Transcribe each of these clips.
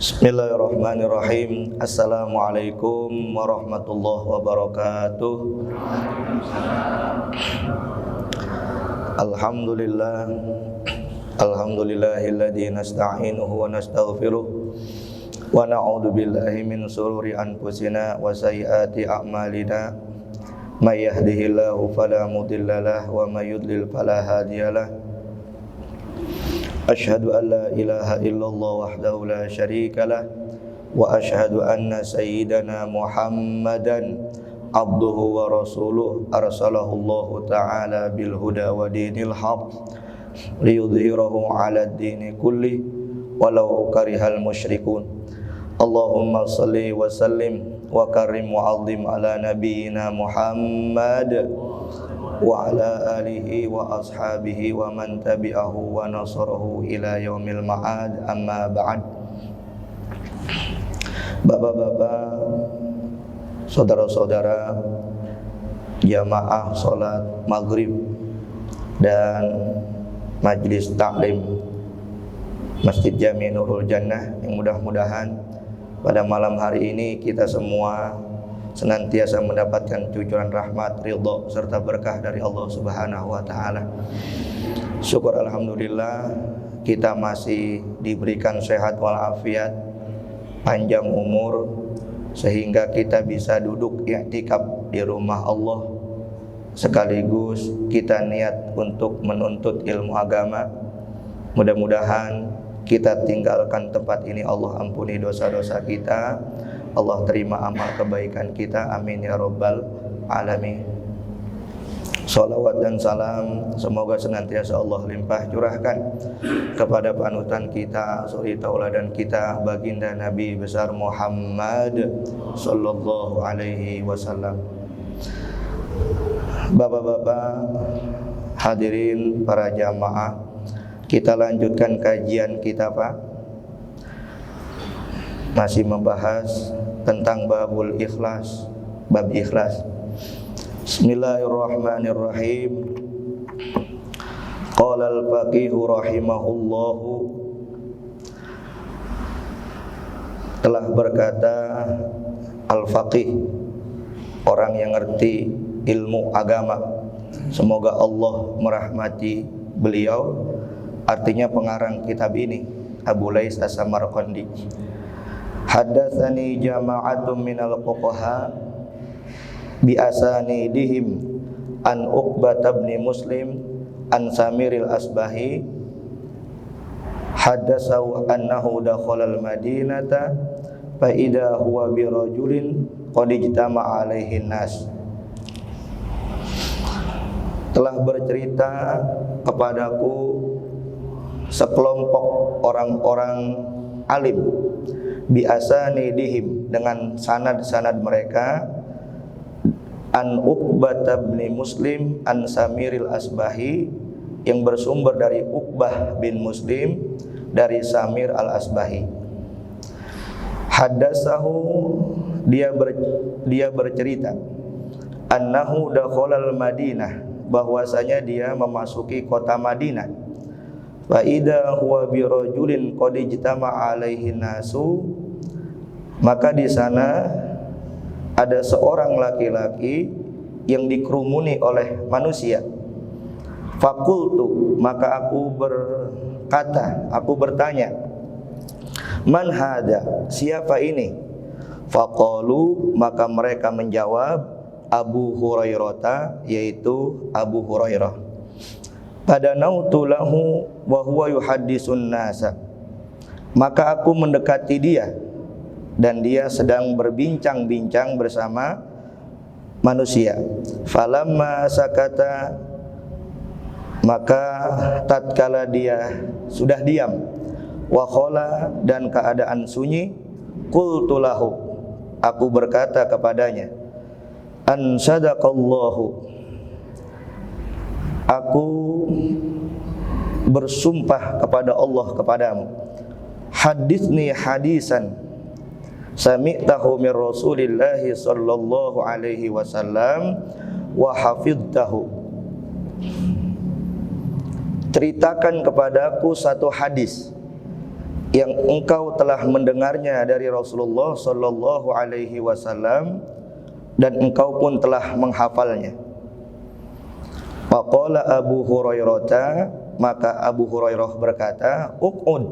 Bismillahirrahmanirrahim. Assalamualaikum warahmatullahi wabarakatuh. Alhamdulillah. Alhamdulillahilladzi nasta'inuhu wa nastaghfiruh wa na'udzu billahi min shururi anfusina wa sayyiati a'malina. May yahdihillahu fala mudhillalah wa may yudlil fala hadiyalah. Asyhadu an la ilaha illallah wahdahu la syarika lah wa asyhadu anna sayyidana Muhammadan abduhu wa rasuluh arsalahullahu ta'ala bil huda wa dinil haq liyudhhirahu 'ala ad-dini kulli walau karihal musyrikun. Allahumma shalli wa sallim wa karim wa 'azzim ala nabiyyina Muhammad wa ala alihi wa ashabihi wa man tabi'ahu wa nasarahu ila yaumil ma'ad, amma ba'd. Bapak-bapak, saudara-saudara jamaah salat maghrib dan majlis taklim Masjid Jami Nurul Jannah, yang mudah-mudahan pada malam hari ini kita semua senantiasa mendapatkan cucuran rahmat, ridha serta berkah dari Allah Subhanahu wa taala. Syukur alhamdulillah kita masih diberikan sehat walafiat, panjang umur, sehingga kita bisa duduk i'tikaf di rumah Allah, sekaligus kita niat untuk menuntut ilmu agama. Mudah-mudahan kita tinggalkan tempat ini, Allah ampuni dosa-dosa kita, Allah terima amal kebaikan kita, amin ya rabbal alamin. Salawat dan salam semoga senantiasa Allah limpah curahkan kepada panutan kita, suri tauladan kita, baginda Nabi besar Muhammad sallallahu alaihi wasallam. Bapak-bapak, hadirin para jamaah, kita lanjutkan kajian kita, Pak. Masih membahas tentang babul ikhlas, bab ikhlas. Bismillahirrahmanirrahim. Qala al-faqih rahimahullahu, telah berkata al-faqih, orang yang ngerti ilmu agama, semoga Allah merahmati beliau, artinya pengarang kitab ini, Abu Lais As-Samarqandi. Haddatsani jama'atun minal fuqaha bi asanidihim an Uqbah bin Muslim an Samiril Asbahi haddatsahu annahu dakhala al-Madinata fa idza huwa bi rajulin qad ijtama'a alaihi nas. Telah bercerita kepadaku sekelompok orang-orang alim biasanidihim, dengan sanad-sanad mereka, an Uqbah bin Muslim an Samiril Asbahi, yang bersumber dari Uqbah bin Muslim dari Samir al-Asbahi. Haddatsahu, dia bercerita, annahu dakhala al-Madinah, bahwasanya dia memasuki kota Madinah. Fa idza huwa bi rajulin qad ijtama'a alaihi nasu, maka di sana ada seorang laki-laki yang dikerumuni oleh manusia. Faqultu, maka aku berkata, aku bertanya, man hada, siapa ini? Faqalu, maka mereka menjawab, Abu Hurairah, yaitu Abu Hurairah. Fadanautu lahu wa huwa yuhaddisun nasa, maka aku mendekati dia dan dia sedang berbincang-bincang bersama manusia. Falamma sakata, maka tatkala dia sudah diam, wa khala, dan keadaan sunyi, qultu lahu, aku berkata kepadanya, an sadaqallahu, aku bersumpah kepada Allah kepadamu, haditsni hadisan sami'tahu min Rasulillah sallallahu alaihi wasallam wa hafidtahu, ceritakan kepadaku satu hadis yang engkau telah mendengarnya dari Rasulullah sallallahu alaihi wasallam dan engkau pun telah menghafalnya. Faqala Abu Hurairah, maka Abu Hurairah berkata, uqud,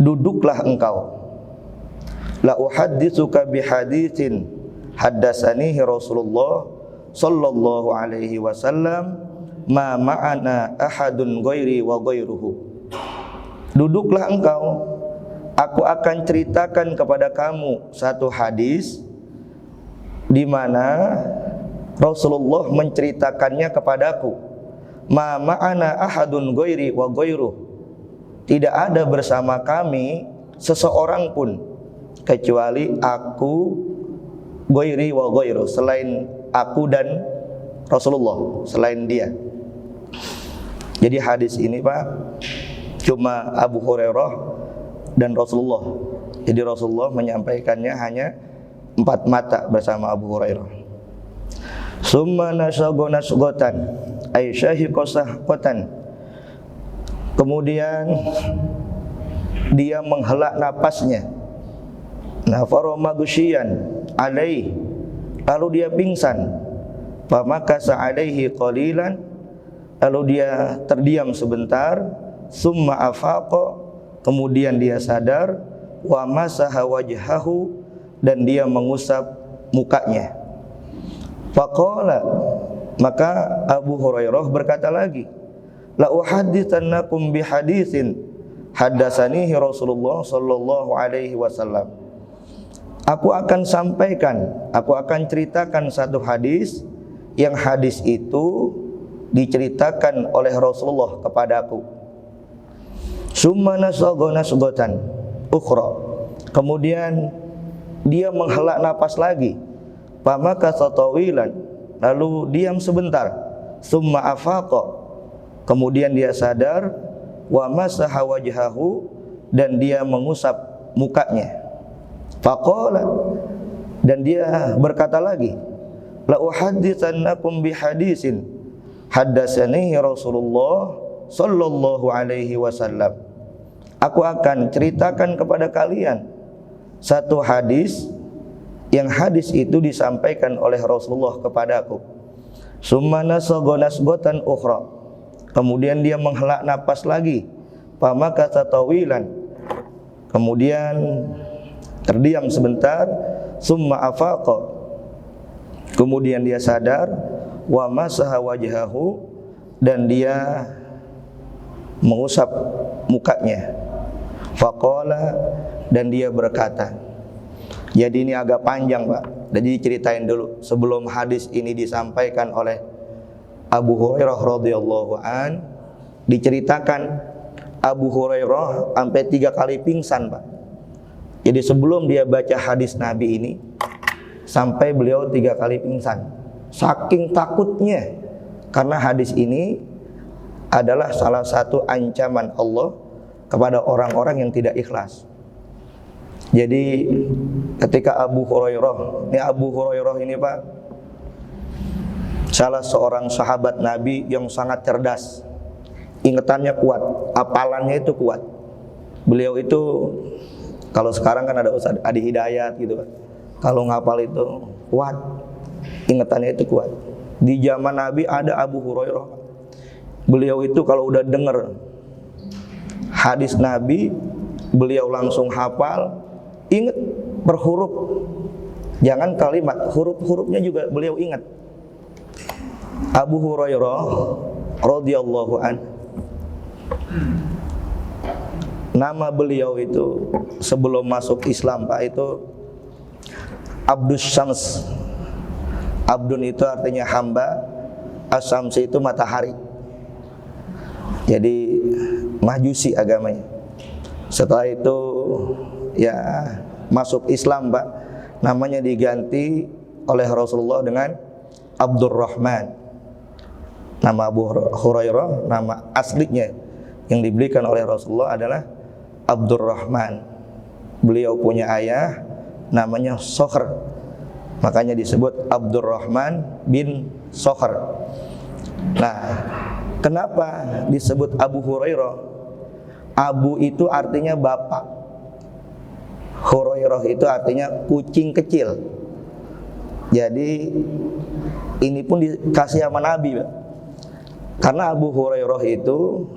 duduklah engkau. La uhadditsuka bihaditsin haddatsanihi Rasulullah sallallahu alaihi wasallam ma ma'ana ahadun ghairi wa ghairuhu. Duduklah engkau, aku akan ceritakan kepada kamu satu hadis di mana Rasulullah menceritakannya kepadaku. Ma ma'ana ahadun ghairi wa ghairuh. Tidak ada bersama kami seseorang pun kecuali aku, ghairi wa ghairuh, selain aku dan Rasulullah, selain dia. Jadi hadis ini Pak, cuma Abu Hurairah dan Rasulullah. Jadi Rasulullah menyampaikannya hanya 4 mata bersama Abu Hurairah. Summa nasagona sugotan ay syahiqasahqatan. Kemudian dia menghela napasnya. Nafaro magusyian alaih, lalu dia pingsan. Famakasa alaihi qalilan, lalu dia terdiam sebentar. Summa afaqa, kemudian dia sadar. Wa masaha wajhahu, dan dia mengusap mukanya. Faqala, maka Abu Hurairah berkata lagi, la uhadditsannakum bihaditsin haddatsanihi Rasulullah sallallahu alaihi wasallam. Aku akan sampaikan, aku akan ceritakan satu hadis yang hadis itu diceritakan oleh Rasulullah kepadaku. Summa nasagha nasghatan ukhra. Kemudian dia menghela napas lagi. Famaka satawilan, lalu diam sebentar. Summa afaqa, kemudian dia sadar. Wa masaha wajhahu, dan dia mengusap mukanya. Faqala, dan dia berkata lagi, la uhadditsannakum bihadisin haddatsanihi Rasulullah sallallahu alaihi wasallam. Aku akan ceritakan kepada kalian satu hadis yang hadis itu disampaikan oleh Rasulullah kepadaku. Summa nasagha nasghatan ukhra, kemudian dia menghela napas lagi. Famaka tatawilan, kemudian terdiam sebentar. Summa afaqa, kemudian dia sadar. Wa masaha wajhahu, dan dia mengusap mukanya. Faqala, dan dia berkata. Jadi ini agak panjang Pak. Jadi ceritain dulu sebelum hadis ini disampaikan oleh Abu Hurairah radhiyallahu an, diceritakan Abu Hurairah sampai 3 kali pingsan Pak. Jadi sebelum dia baca hadis Nabi ini, sampai beliau 3 kali pingsan. Saking takutnya, karena hadis ini adalah salah satu ancaman Allah kepada orang-orang yang tidak ikhlas. Jadi ketika Abu Hurairah ini Pak, salah seorang sahabat Nabi yang sangat cerdas, ingatannya kuat, hafalannya itu kuat. Beliau itu, kalau sekarang kan ada Ustaz Adi Hidayat gitu Pak, kalau ngapal itu kuat, ingatannya itu kuat. Di zaman Nabi ada Abu Hurairah, beliau itu kalau udah dengar hadis Nabi, beliau langsung hafal, ingat per huruf. Jangan kalimat, huruf-hurufnya juga beliau ingat. Abu Hurairah radhiyallahu an, nama beliau itu sebelum masuk Islam Pak itu Abdus Syams. Abdun itu artinya hamba, As-Syams itu matahari. Jadi Majusi agamanya. Setelah itu ya masuk Islam Pak, namanya diganti oleh Rasulullah dengan Abdurrahman. Nama Abu Hurairah, nama aslinya yang diberikan oleh Rasulullah adalah Abdurrahman. Beliau punya ayah namanya Sokhr, makanya disebut Abdurrahman bin Sokhr. Nah, kenapa disebut Abu Hurairah? Abu itu artinya bapak. Hurairah itu artinya kucing kecil. Jadi ini pun dikasih sama Nabi, Pak. Karena Abu Hurairah itu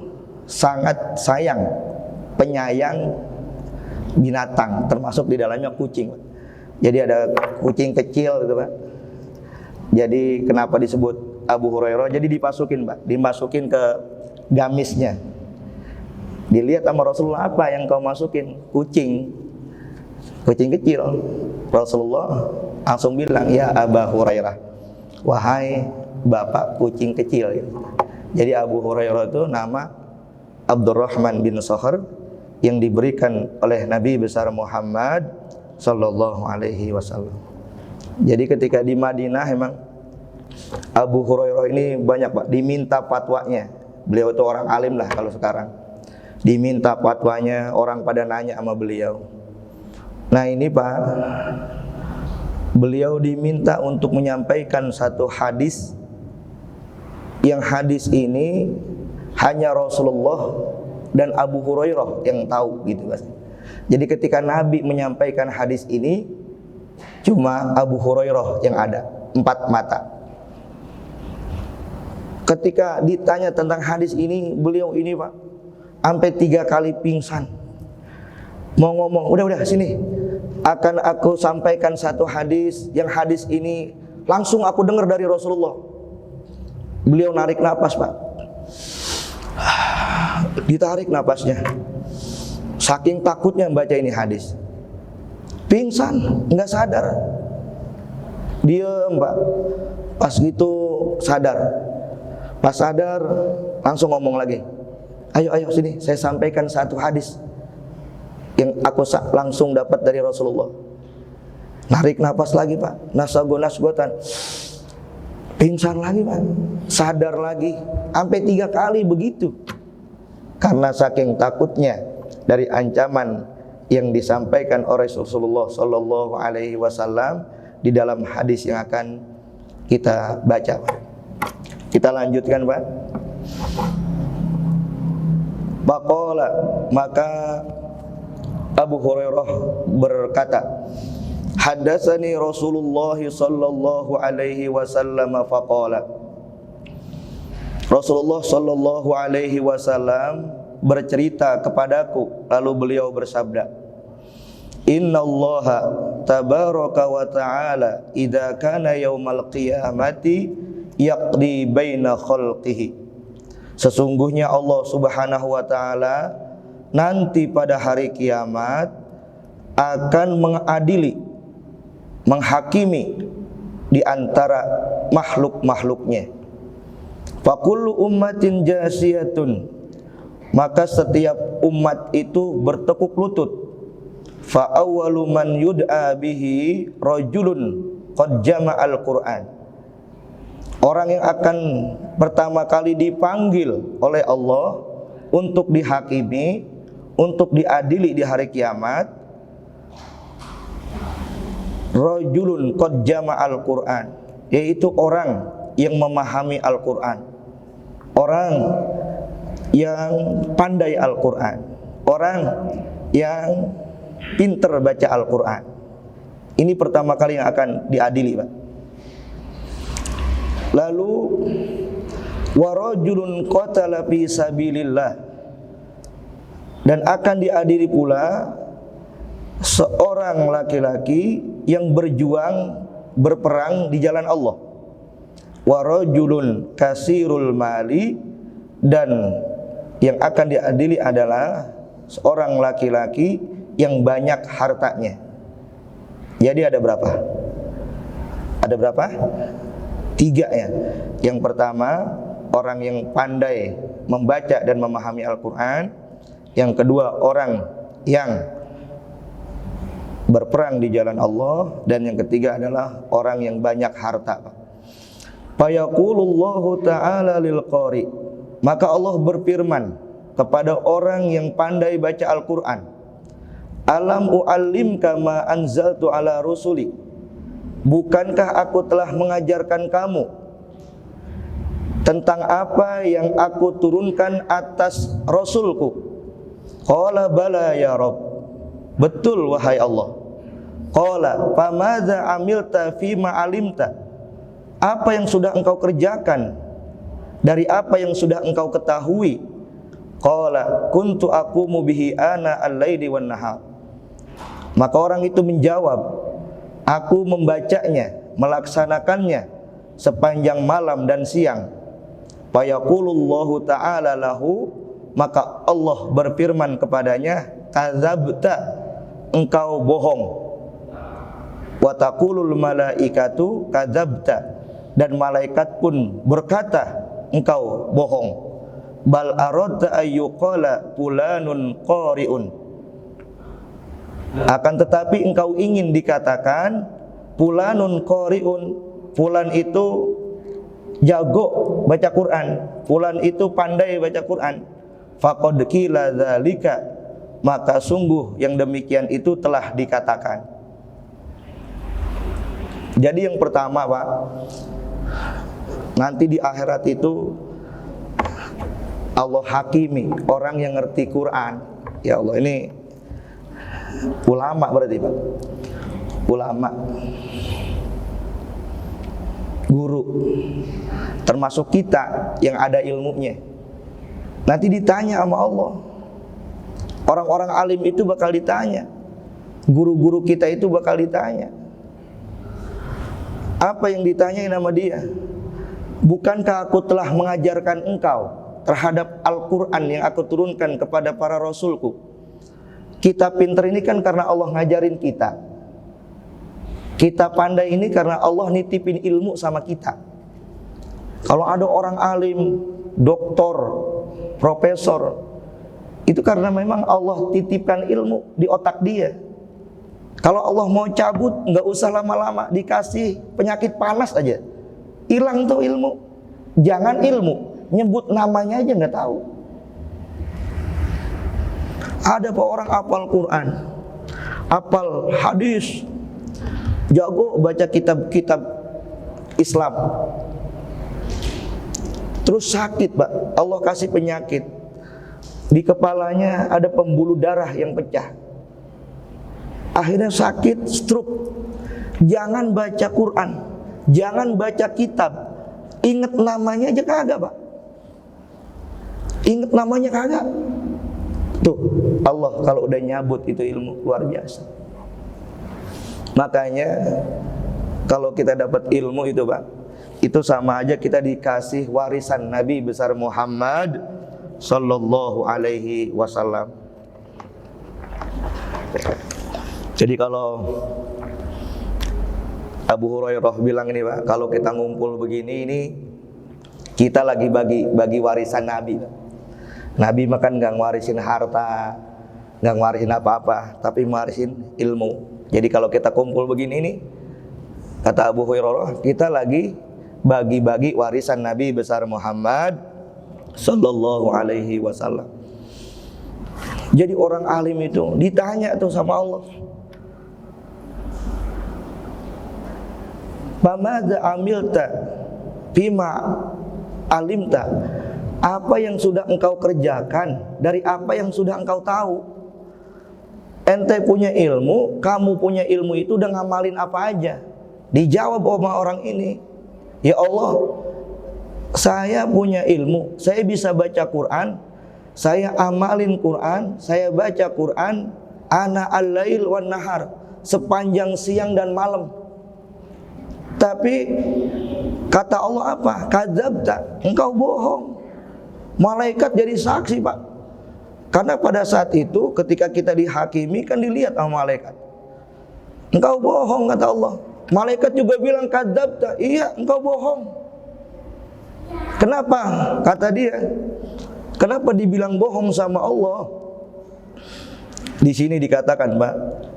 sangat sayang, penyayang binatang, termasuk di dalamnya kucing, Pak. Jadi ada kucing kecil gitu, Pak. Jadi kenapa disebut Abu Hurairah? Jadi dimasukin ke gamisnya. Dilihat sama Rasulullah, apa yang kau masukin? Kucing kecil. Rasulullah langsung bilang, ya Abu Hurairah, wahai bapak kucing kecil. Jadi Abu Hurairah itu nama Abdurrahman bin Sakhr yang diberikan oleh Nabi besar Muhammad sallallahu alaihi wasallam. Jadi ketika di Madinah emang Abu Hurairah ini banyak, Pak, diminta fatwanya. Beliau itu orang alim lah kalau sekarang. Diminta fatwanya, orang pada nanya sama beliau. Nah ini, Pak, beliau diminta untuk menyampaikan satu hadis, yang hadis ini hanya Rasulullah dan Abu Hurairah yang tahu gitu, Mas. Jadi ketika Nabi menyampaikan hadis ini, cuma Abu Hurairah yang ada, 4 mata. Ketika ditanya tentang hadis ini, beliau ini, Pak, sampai 3 kali pingsan. Mau ngomong, udah sini, akan aku sampaikan satu hadis, yang hadis ini langsung aku dengar dari Rasulullah. Beliau narik napas, Pak. Ditarik napasnya, saking takutnya baca ini hadis. Pingsan, nggak sadar. Diem, Pak. Pas gitu sadar. Pas sadar langsung ngomong lagi. Ayo sini, saya sampaikan satu hadis yang aku langsung dapat dari Rasulullah. Narik napas lagi, Pak. Nasgotan. Pingsan lagi, Pak. Sadar lagi. Sampai 3 kali begitu. Karena saking takutnya dari ancaman yang disampaikan oleh Rasulullah sallallahu alaihi wasallam di dalam hadis yang akan kita baca. Kita lanjutkan, Pak. Faqala, maka Abu Hurairah berkata, haddatsani Rasulullah sallallahu alaihi wasallam faqala. Rasulullah sallallahu alaihi wasallam bercerita kepadaku, lalu beliau bersabda, innallaha tabaraka wa ta'ala idza kana yaumal qiyamati yaqdi baina khalqihi. Sesungguhnya Allah Subhanahu wa taala nanti pada hari kiamat akan mengadili, menghakimi di antara makhluk-makhluknya. Fakullu ummatin jasiyatun, maka setiap umat itu bertekuk lutut. Fa awwalu man yud'a bihi rajulun qad jama'al Qur'an. Orang yang akan pertama kali dipanggil oleh Allah untuk dihakimi, untuk diadili di hari kiamat, rajulun qad jama'al Qur'an, yaitu orang yang memahami Al-Qur'an, orang yang pandai Al-Quran, orang yang pinter baca Al-Quran. Ini pertama kali yang akan diadili, Pak. Lalu warajulun qatala fi sabilillah, dan akan diadili pula seorang laki-laki yang berjuang berperang di jalan Allah. Warajulun kasirul mali, dan yang akan diadili adalah seorang laki-laki yang banyak hartanya. Jadi ada berapa? Ada berapa? 3 ya. Yang pertama, orang yang pandai membaca dan memahami Al-Quran. Yang kedua, orang yang berperang di jalan Allah. Dan yang ketiga adalah orang yang banyak harta. Fayaqulullahu ta'ala lil qari, maka Allah berfirman kepada orang yang pandai baca Al-Quran, alam u'allimka ma anzaltu ala rusuli, bukankah aku telah mengajarkan kamu tentang apa yang aku turunkan atas Rasulku? Qala bala ya Rabb, Betul wahai Allah. Qala famadza amilta fima alimta? Apa yang sudah engkau kerjakan dari apa yang sudah engkau ketahui? Qala kuntu aqumu bihi ana al-laili wan nahar. Maka orang itu menjawab, aku membacanya, melaksanakannya sepanjang malam dan siang. Fayaqulullahu ta'ala lahu, maka Allah berfirman kepadanya, kadzabta, engkau bohong. Wa taqulul malaikatu kadzabta, dan malaikat pun berkata, engkau bohong. Bal aradta ayyuqala fulanun qari'un. Akan tetapi engkau ingin dikatakan fulanun qari'un, fulan itu jago baca Quran, fulan itu pandai baca Quran. Faqad qila dzalika, maka sungguh yang demikian itu telah dikatakan. Jadi yang pertama, Pak, nanti di akhirat itu Allah hakimi orang yang ngerti Quran. Ya Allah, ini ulama berarti, Pak. Ulama, guru, termasuk kita yang ada ilmunya. Nanti ditanya sama Allah. Orang-orang alim itu bakal ditanya. Guru-guru kita itu bakal ditanya. Apa yang ditanyain sama dia? Bukankah aku telah mengajarkan engkau terhadap Al-Quran yang aku turunkan kepada para rasulku? Kita pinter ini kan karena Allah ngajarin kita. Kita pandai ini karena Allah nitipin ilmu sama kita. Kalau ada orang alim, doktor, profesor, itu karena memang Allah titipkan ilmu di otak dia. Kalau Allah mau cabut, nggak usah lama-lama, dikasih penyakit panas aja, hilang tuh ilmu. Jangan ilmu, nyebut namanya aja nggak tahu. Ada pak orang hafal Quran, hafal hadis, jago baca kitab-kitab Islam, terus sakit, Pak. Allah kasih penyakit di kepalanya, ada pembuluh darah yang pecah, akhirnya sakit, stroke. Jangan baca Quran, jangan baca kitab, ingat namanya aja kagak, Pak. Ingat namanya kagak. Tuh, Allah kalau udah nyabut itu ilmu luar biasa. Makanya kalau kita dapat ilmu itu, Pak, itu sama aja kita dikasih warisan Nabi besar Muhammad sallallahu alaihi wasallam. Jadi kalau Abu Hurairah bilang ini, Pak, kalau kita ngumpul begini ini kita lagi bagi warisan Nabi, Pak. Nabi makan nggak ngwarisin harta, nggak ngwarisin apa-apa, tapi ngwarisin ilmu. Jadi kalau kita kumpul begini nih, kata Abu Hurairah, kita lagi bagi-bagi warisan Nabi besar Muhammad sallallahu alaihi wasallam. Jadi orang alim itu ditanya tuh sama Allah, "Famadza amilta bima alimta?" Apa yang sudah engkau kerjakan dari apa yang sudah engkau tahu? Ente punya ilmu, kamu punya ilmu itu udah ngamalin apa aja? Dijawab sama orang ini, ya Allah, saya punya ilmu, saya bisa baca Quran, saya amalin Quran, saya baca Quran, ana al-lail wan nahar, sepanjang siang dan malam. Tapi kata Allah apa? Kadzabta, engkau bohong. Malaikat jadi saksi, Pak. Karena pada saat itu ketika kita dihakimi kan dilihat sama malaikat. Engkau bohong, kata Allah. Malaikat juga bilang kadzabta, iya engkau bohong. Kenapa? Kata dia, kenapa dibilang bohong sama Allah? Di sini dikatakan, Pak,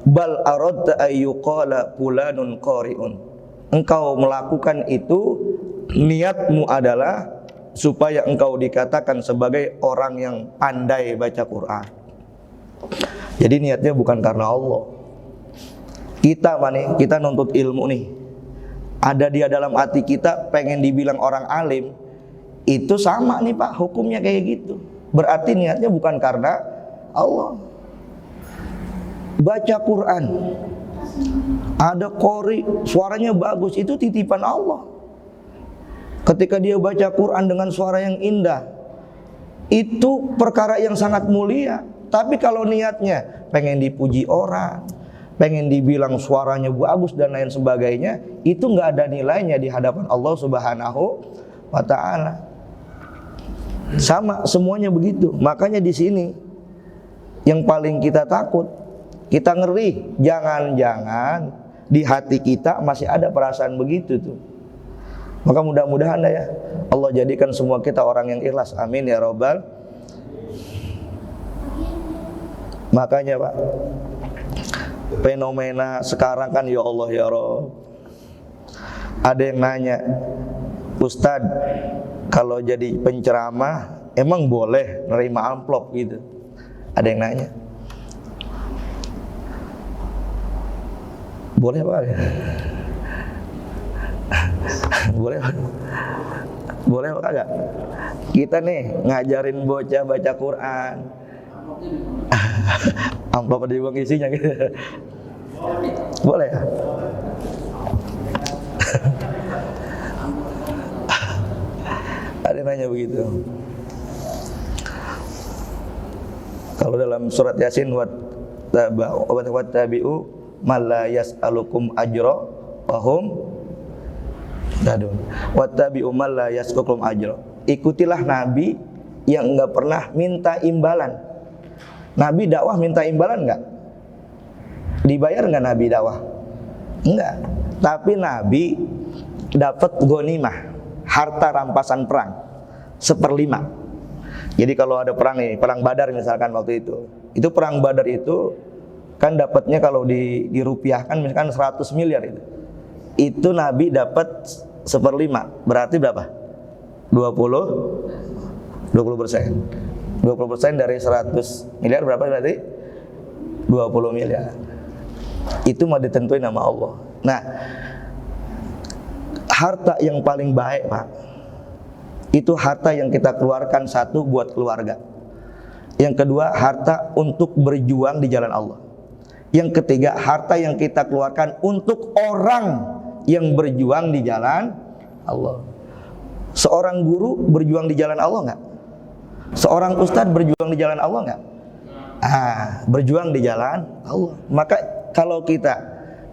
bal aradta ayyuqala fulanun qari'un. Engkau melakukan itu, niatmu adalah supaya engkau dikatakan sebagai orang yang pandai baca Quran. Jadi niatnya bukan karena Allah. Kita kita nuntut ilmu nih, ada dia dalam hati kita pengen dibilang orang alim, itu sama nih, Pak, hukumnya kayak gitu. Berarti niatnya bukan karena Allah. baca Quran, ada qori, suaranya bagus, itu titipan Allah. Ketika dia baca Quran dengan suara yang indah, itu perkara yang sangat mulia. Tapi kalau niatnya pengen dipuji orang, pengen dibilang suaranya bagus dan lain sebagainya, itu nggak ada nilainya di hadapan Allah Subhanahu wa Ta'ala. Sama semuanya begitu. Makanya di sini yang paling kita takut, kita ngeri, jangan-jangan di hati kita masih ada perasaan begitu tuh. Maka mudah-mudahan ya Allah jadikan semua kita orang yang ikhlas. Amin ya Rabbal. Makanya Pak, fenomena sekarang kan ya Allah ya Rabb, ada yang nanya, Ustadz, kalau jadi penceramah emang boleh nerima amplop gitu? Ada yang nanya. Boleh Pak? Boleh Pak? Boleh Pak kagak? Kita nih ngajarin bocah baca Quran. Amplop ada uang isinya gitu. Boleh ya? Ada yang nanya begitu. Kalau dalam surat Yasin, wattabi'u ma la yas'alukum ajra wa hum muhtadun. Wattabi'u ma la yas'alukum ajra. Ikutilah nabi yang enggak pernah minta imbalan. Nabi dakwah minta imbalan enggak? Dibayar enggak Nabi dakwah? Enggak. Tapi Nabi dapat ghanimah, harta rampasan perang 1/5. Jadi kalau ada perang nih, perang Badar misalkan waktu itu perang Badar itu kan dapatnya kalau dirupiahkan misalkan 100 miliar itu. Itu Nabi dapat 1/5. Berarti berapa? 20%. 20% dari 100 miliar berapa berarti? 20 miliar. Itu mau ditentuin sama Allah. Nah, harta yang paling baik Pak, itu harta yang kita keluarkan, satu buat keluarga. Yang kedua, harta untuk berjuang di jalan Allah. Yang ketiga, harta yang kita keluarkan untuk orang yang berjuang di jalan Allah. Seorang guru berjuang di jalan Allah enggak? Seorang ustadz berjuang di jalan Allah enggak? Berjuang di jalan Allah. Maka kalau kita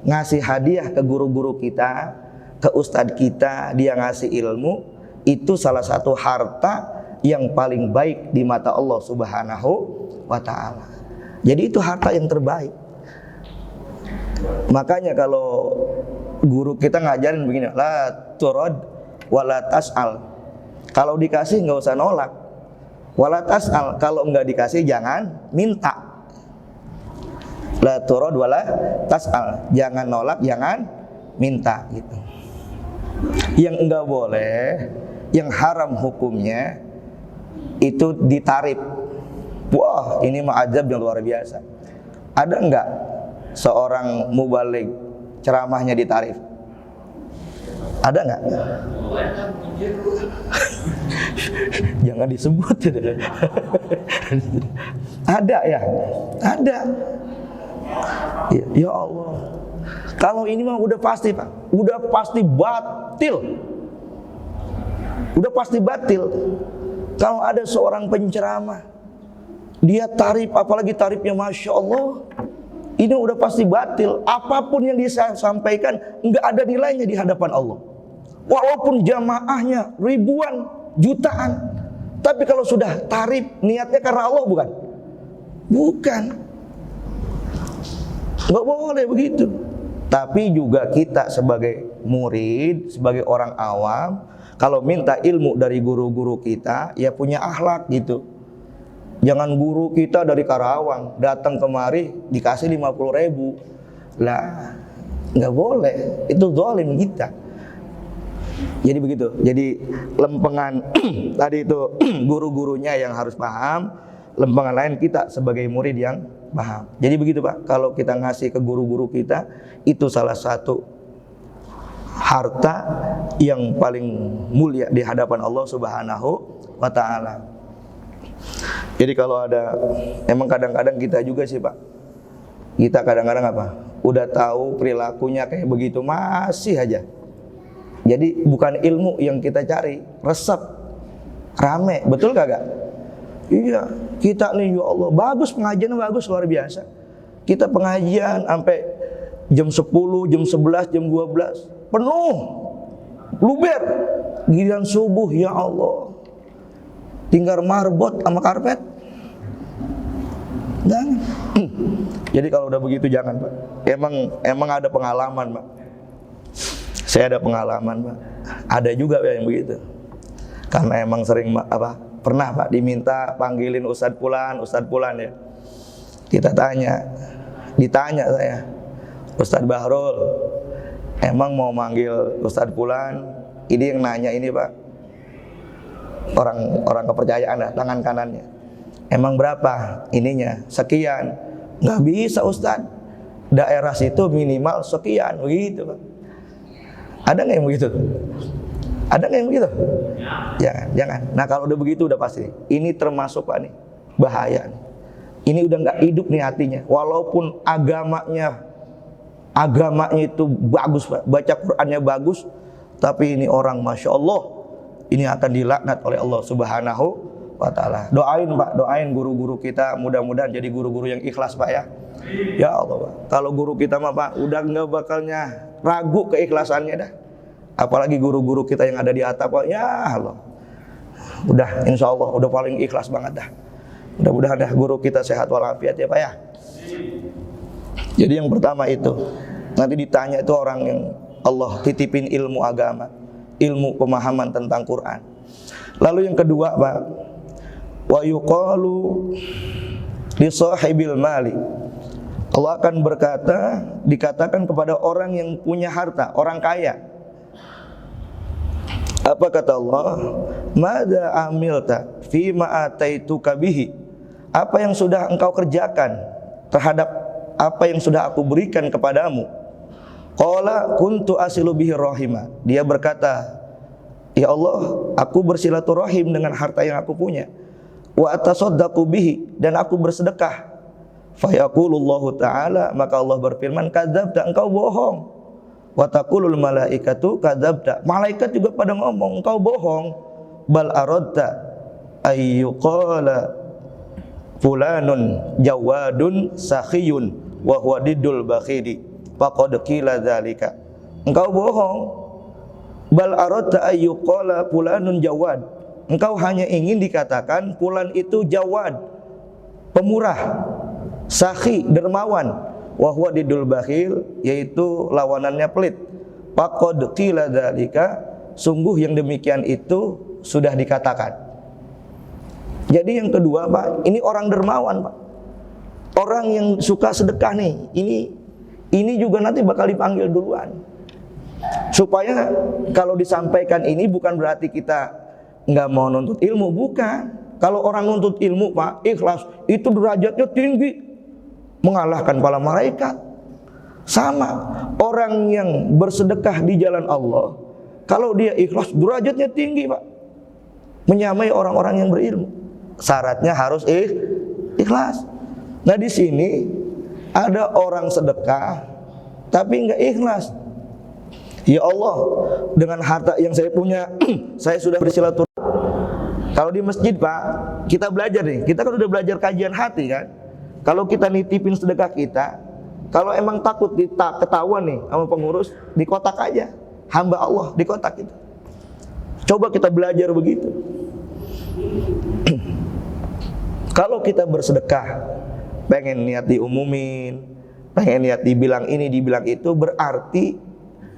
ngasih hadiah ke guru-guru kita, ke ustadz kita, dia ngasih ilmu, itu salah satu harta yang paling baik di mata Allah Subhanahu wa Ta'ala. Jadi itu harta yang terbaik. Makanya kalau guru kita ngajarin begini, la turad wala tas'al. Kalau dikasih nggak usah nolak. Wala tas'al, kalau nggak dikasih jangan minta. La turad wala tas'al, jangan nolak, jangan minta gitu. Yang enggak boleh, yang haram hukumnya itu ditarif. Wah, ini mah azab yang luar biasa. Ada enggak seorang mubaligh ceramahnya ditarif? Ada enggak? Jangan disebut. Ada ya? Ada. Ya Allah. Kalau ini mah udah pasti Pak, udah pasti batil. Udah pasti batil. Kalau ada seorang penceramah, dia tarif, apalagi tarifnya Masya Allah, ini udah pasti batil. Apapun yang dia sampaikan nggak ada nilainya di hadapan Allah. Walaupun jamaahnya ribuan, jutaan, tapi kalau sudah tarif, niatnya karena Allah bukan? Bukan. Nggak boleh begitu. Tapi juga kita sebagai murid, sebagai orang awam, kalau minta ilmu dari guru-guru kita, ya punya akhlak gitu. Jangan guru kita dari Karawang datang kemari dikasih 50.000. Lah, nggak boleh. Itu zalim kita. Jadi begitu. Jadi lempengan tadi itu guru-gurunya yang harus paham, lempengan lain kita sebagai murid yang paham. Jadi begitu Pak. Kalau kita ngasih ke guru-guru kita, itu salah satu harta yang paling mulia di hadapan Allah Subhanahu wa Ta'ala. Jadi kalau ada, emang kadang-kadang kita juga sih Pak, Kita kadang-kadang apa? Udah tahu perilakunya kayak begitu masih aja. Jadi bukan ilmu yang kita cari, resep rame, betul kagak? Iya, kita nih ya Allah, bagus pengajian, bagus luar biasa. Kita pengajian sampai jam 10, jam 11, jam 12 penuh, luber. Giliran subuh ya Allah, tinggal marbot sama karpet. Jangan. Jadi kalau udah begitu jangan, Pak. Emang ada pengalaman, Pak. Saya ada pengalaman, Pak. Ada juga yang begitu. Karena emang sering pernah Pak diminta panggilin Ustadz Pulan ya. Ditanya saya, Ustadz Bahrul, emang mau manggil Ustadz Pulan? Ini yang nanya ini, Pak. Orang kepercayaan lah, tangan kanannya. Emang berapa ininya? Sekian. Nggak bisa Ustadz, daerah situ minimal sekian, begitu Pak. Ada nggak yang begitu? Ada nggak yang begitu? Jangan. Nah kalau udah begitu udah pasti. Ini termasuk Pak nih, bahaya nih. Ini udah nggak hidup nih hatinya. Walaupun agamanya itu bagus Pak, baca Qur'annya bagus, tapi ini orang Masya Allah, ini akan dilaknat oleh Allah Subhanahu wa ta'ala. Doain Pak, doain guru-guru kita mudah-mudahan jadi guru-guru yang ikhlas Pak ya. Ya Allah Pak, kalau guru kita mah Pak udah nggak bakalnya ragu keikhlasannya dah. Apalagi guru-guru kita yang ada di atap Pak, ya Allah, udah insya Allah udah paling ikhlas banget dah. Mudah-mudahan dah guru kita sehat walafiat ya Pak ya. Jadi yang pertama itu, nanti ditanya itu orang yang Allah titipin ilmu agama, ilmu pemahaman tentang Quran. Lalu yang kedua Pak, wa yuqalu li sahibil mali, Allah akan berkata, dikatakan kepada orang yang punya harta, orang kaya. Apa kata Allah? Madza amilta fi ma ataituka bihi? Apa yang sudah engkau kerjakan terhadap apa yang sudah aku berikan kepadamu? Qala kuntu asilu bihi rahima. Dia berkata, ya Allah, aku bersilaturahim dengan harta yang aku punya. Wa atasaddaqu bihi, dan aku bersedekah. Fayaqulullahu ta'ala, maka Allah berfirman, kadzabta, engkau bohong. Wa taqulul malaikatu kadzabta, malaikat juga pada ngomong engkau bohong. Bal aradta ayyuqala fulanun jawadun sakhiyun wa huwa diddul bakhili faqad qila dzalika. Engkau bohong. Bal aradta ayyuqala fulanun jawad, engkau hanya ingin dikatakan fulan itu jawad, pemurah, sakhi, dermawan, wa huwa diddul bakhil, yaitu lawanannya pelit. Faqad qila dzalika, sungguh yang demikian itu sudah dikatakan. Jadi yang kedua Pak, ini orang dermawan Pak, orang yang suka sedekah nih, ini juga nanti bakal dipanggil duluan. Supaya kalau disampaikan ini bukan berarti kita nggak mau nuntut ilmu, bukan. Kalau orang nuntut ilmu Pak, ikhlas, itu derajatnya tinggi, mengalahkan para malaikat. Sama orang yang bersedekah di jalan Allah, kalau dia ikhlas, derajatnya tinggi Pak, menyamai orang-orang yang berilmu. Syaratnya harus ikhlas. Nah di sini ada orang sedekah tapi nggak ikhlas. Ya Allah, dengan harta yang saya punya, saya sudah bersilaturahmi. Kalau di masjid Pak, kita belajar nih, kita kan udah belajar kajian hati kan. Kalau kita nitipin sedekah kita, kalau emang takut ketahuan nih sama pengurus, di kotak aja, hamba Allah di kotak itu. Coba kita belajar begitu. Kalau kita bersedekah, pengen niat diumumin, pengen niat dibilang ini, dibilang itu, berarti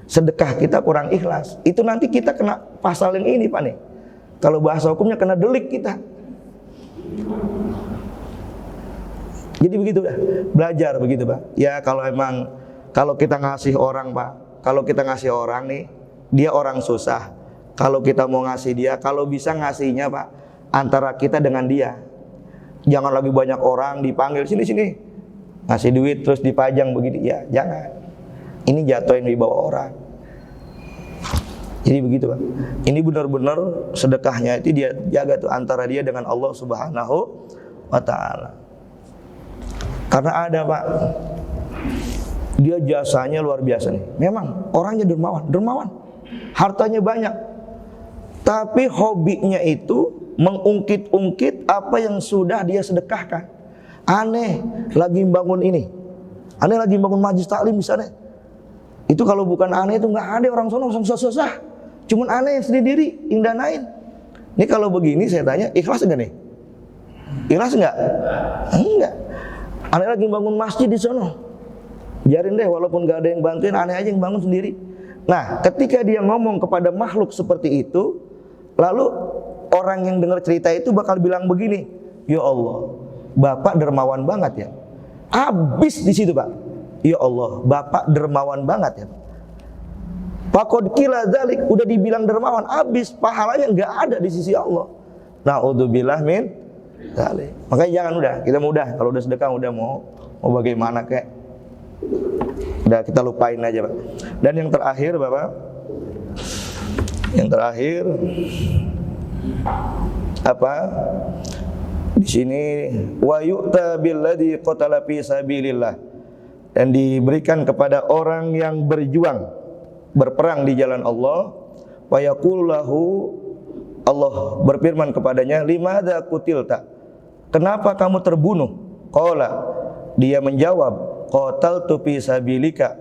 sedekah kita kurang ikhlas. Itu nanti kita kena pasal yang ini Pak nih. Kalau bahasa hukumnya kena delik kita. Jadi begitu dah, belajar begitu Pak. Ya kalau kita ngasih orang Pak, kalau kita ngasih orang nih, dia orang susah. Kalau kita mau ngasih dia, kalau bisa ngasihnya Pak, antara kita dengan dia. Jangan lagi banyak orang dipanggil sini ngasih duit terus dipajang begini, ya jangan. Ini jatuhin di bawah orang. Jadi begitu Pak. Ini benar-benar sedekahnya itu dia jaga tuh antara dia dengan Allah Subhanahu wa ta'ala. Karena ada Pak, Dia jasanya luar biasa nih. Memang orangnya dermawan. Hartanya banyak. Tapi hobinya itu mengungkit-ungkit apa yang sudah dia sedekahkan. Aneh, lagi bangun ini. Aneh lagi bangun majlis taklim misalnya. Itu kalau bukan aneh itu nggak ada orang sono susah. Cuman aneh yang sendiri indanain. Ini kalau begini saya tanya, ikhlas enggak nih? Ikhlas enggak? Enggak. Aneh lagi bangun masjid di sono. Biarin deh, walaupun gak ada yang bantuin, aneh aja yang bangun sendiri. Nah, ketika dia ngomong kepada makhluk seperti itu, lalu orang yang dengar cerita itu bakal bilang begini, ya Allah, Bapak dermawan banget ya. Habis di situ Pak. Ya Allah, Bapak dermawan banget ya. Faqad qila dzalik, udah dibilang dermawan, habis pahalanya nggak ada di sisi Allah. Na'udzubillah min dzalik. Makanya jangan kita mudah kalau udah sedekah udah mau bagaimana kayak udah kita lupain aja Pak. Dan yang terakhir Bapak, apa? Di sini wa yu'ta billadzi qatala fi sabilillah, dan diberikan kepada orang yang berperang di jalan Allah. Wa yaqulu lahu, Allah berfirman kepadanya, limadza qutilta, kenapa kamu terbunuh? Qala, dia menjawab, qataltu fi sabilika,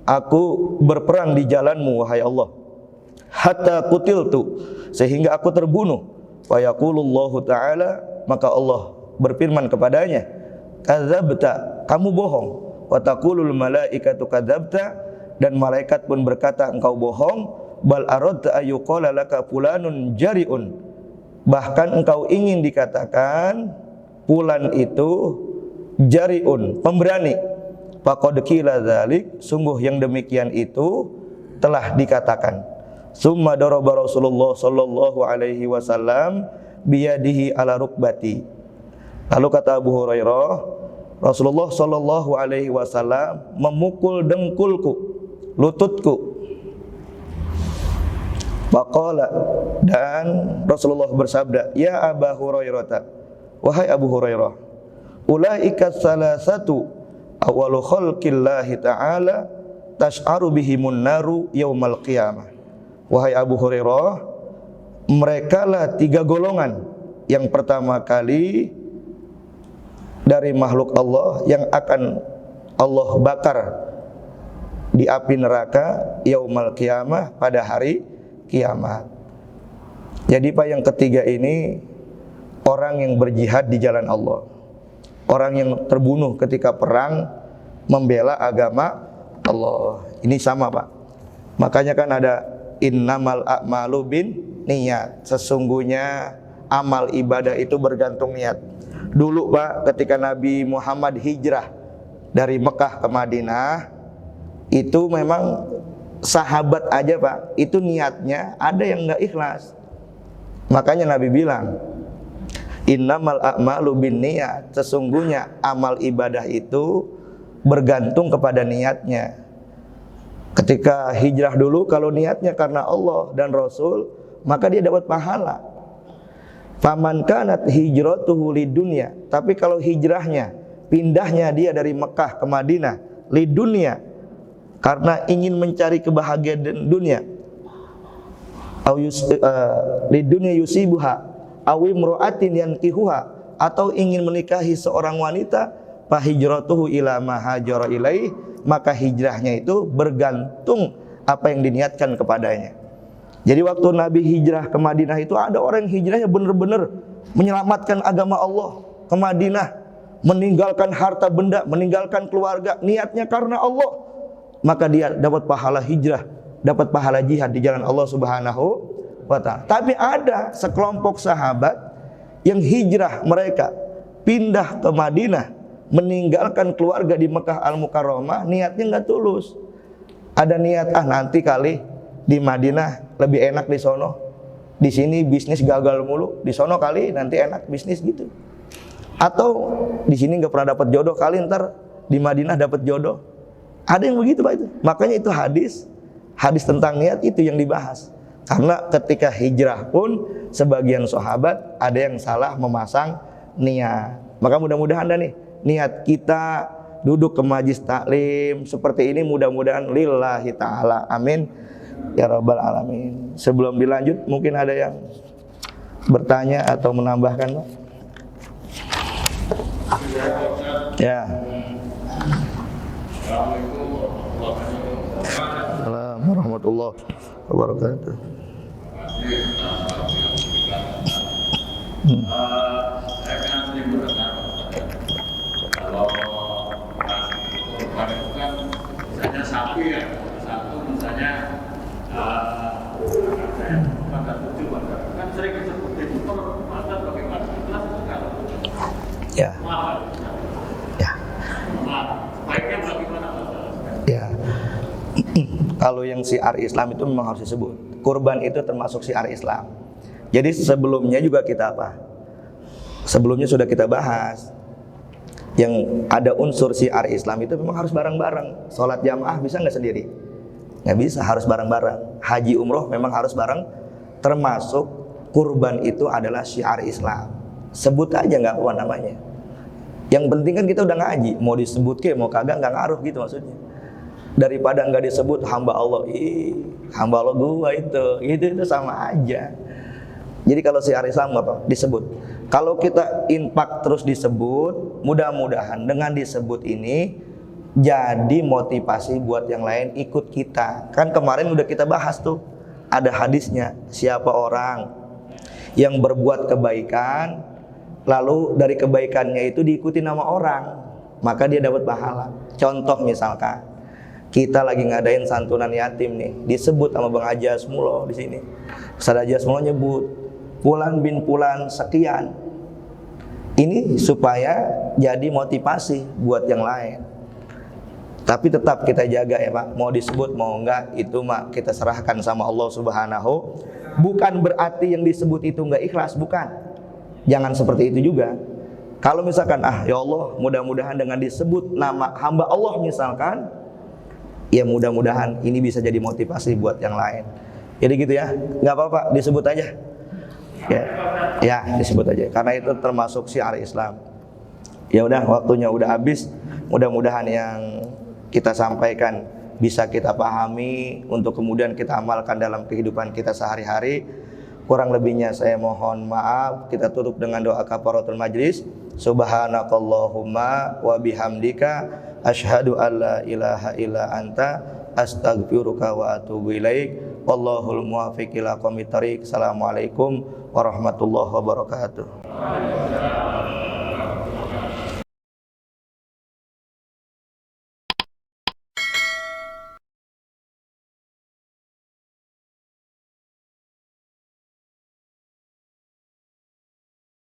aku berperang di jalanmu wahai Allah. Hatta qutiltu, sehingga aku terbunuh. Wa yaqulullahu ta'ala, maka Allah berfirman kepadanya, kadzabta, kamu bohong. Wa taqulul malaikatu kadzabta, dan malaikat pun berkata engkau bohong. Bal aradta ayyuqala laka fulanun jari'un, bahkan engkau ingin dikatakan fulan itu jari'un, pemberani. Faqad qila dzalik, sungguh yang demikian itu telah dikatakan. Summa daraba Rasulullah sallallahu alaihi wasallam biyadihi ala rukbati. Lalu kata Abu Hurairah, Rasulullah sallallahu alaihi wasallam memukul dengkulku, lututku. Faqala, dan Rasulullah bersabda, ya Abu Hurairah, wahai Abu Hurairah, ulaika salasatu awalu khalqillahi ta'ala tash'aru bihimun naru yaumal qiyamah. Wahai Abu Hurairah, mereka lah 3 golongan yang pertama kali dari makhluk Allah yang akan Allah bakar di api neraka yaumal qiyamah, pada hari kiamat. Jadi Pak, yang ketiga ini orang yang berjihad di jalan Allah, orang yang terbunuh ketika perang membela agama Allah. Ini sama Pak. Makanya kan ada innamal a'malu bin niat. Sesungguhnya amal ibadah itu bergantung niat. Dulu Pak, ketika Nabi Muhammad hijrah dari Mekah ke Madinah, itu memang sahabat aja Pak, itu niatnya ada yang enggak ikhlas. Makanya Nabi bilang, innamal a'malu bin niat. Sesungguhnya amal ibadah itu bergantung kepada niatnya. Ketika hijrah dulu, kalau niatnya karena Allah dan Rasul, maka dia dapat pahala. Faman kanat hijratuhu lidunya. Tapi kalau hijrahnya, pindahnya dia dari Mekah ke Madinah lidunya, karena ingin mencari kebahagiaan dunia, lidunya yusibuha awi imra'atin yankihuha, atau ingin menikahi seorang wanita, fa hijratuhu ila ma hajara ilaih, maka hijrahnya itu bergantung apa yang diniatkan kepadanya. Jadi waktu Nabi hijrah ke Madinah itu ada orang yang hijrahnya benar-benar menyelamatkan agama Allah ke Madinah, meninggalkan harta benda, meninggalkan keluarga, niatnya karena Allah, maka dia dapat pahala hijrah, dapat pahala jihad di jalan Allah Subhanahu wa ta'ala. Tapi ada sekelompok sahabat yang hijrah, mereka pindah ke Madinah, meninggalkan keluarga di Mekah Al-Mukarramah, niatnya enggak tulus. Ada niat, nanti kali di Madinah lebih enak di sono. Di sini bisnis gagal mulu, di sono kali nanti enak bisnis gitu. Atau di sini enggak pernah dapat jodoh, kali ntar di Madinah dapat jodoh. Ada yang begitu Pak itu. Makanya itu hadis tentang niat itu yang dibahas. Karena ketika hijrah pun sebagian sahabat ada yang salah memasang niat. Maka mudah-mudahan nih niat kita duduk ke majlis taklim seperti ini mudah-mudahan lillahi ta'ala. Amin ya rabbal alamin. Sebelum dilanjut mungkin ada yang bertanya atau menambahkan, Pak? Ya. Assalamualaikum warahmatullahi wabarakatuh. Saya kan sering mendengar kalau kurban itu kan misalnya sapi ya, satu misalnya pada 7 kan sering disebut itu mata bagaimana jelas itu kalau Ya. Ya. Baiknya bagaimana? Ya. Kalau yang syiar Islam itu memang harus disebut. Kurban itu termasuk syiar Islam. Jadi sebelumnya juga kita apa? Sebelumnya sudah kita bahas yang ada unsur syiar Islam itu memang harus bareng-bareng. Sholat jamaah bisa nggak sendiri? Nggak bisa, harus bareng-bareng. Haji umroh memang harus bareng. Termasuk kurban itu adalah syiar Islam. Sebut aja nggak apa namanya. Yang penting kan kita udah ngaji, mau disebut ke mau kagak nggak ngaruh gitu maksudnya. Daripada nggak disebut hamba Allah, hamba Allah gua itu sama aja. Jadi kalau syiar Islam apa? Disebut. Kalau kita infak terus disebut, mudah-mudahan dengan disebut ini jadi motivasi buat yang lain ikut kita. Kan kemarin udah kita bahas tuh, ada hadisnya, siapa orang yang berbuat kebaikan lalu dari kebaikannya itu diikuti nama orang, maka dia dapat pahala. Contoh misalkan kita lagi ngadain santunan yatim nih, disebut sama Bang Haji Asmulo di sini. Ustaz Haji Asmulo nyebut Fulan bin Fulan sekian. Ini supaya jadi motivasi buat yang lain. Tapi tetap kita jaga ya Pak, mau disebut mau enggak itu mah kita serahkan sama Allah Subhanahu. Bukan berarti yang disebut itu enggak ikhlas, bukan. Jangan seperti itu juga. Kalau misalkan ya Allah mudah-mudahan dengan disebut nama hamba Allah misalkan, ya mudah-mudahan ini bisa jadi motivasi buat yang lain. Jadi gitu ya, nggak apa-apa disebut aja. Ya disebut aja. Karena itu termasuk syiar Islam. Ya udah waktunya udah habis. Mudah-mudahan yang kita sampaikan bisa kita pahami untuk kemudian kita amalkan dalam kehidupan kita sehari-hari. Kurang lebihnya saya mohon maaf. Kita tutup dengan doa kafaratul majlis. Subhanakallahumma wa bihamdika asyhadu alla ilaha illa anta astaghfiruka wa atubu ilaik. Wallahul muwaffiq ila aqwamit thoriq. Assalamualaikum warahmatullahi wabarakatuh.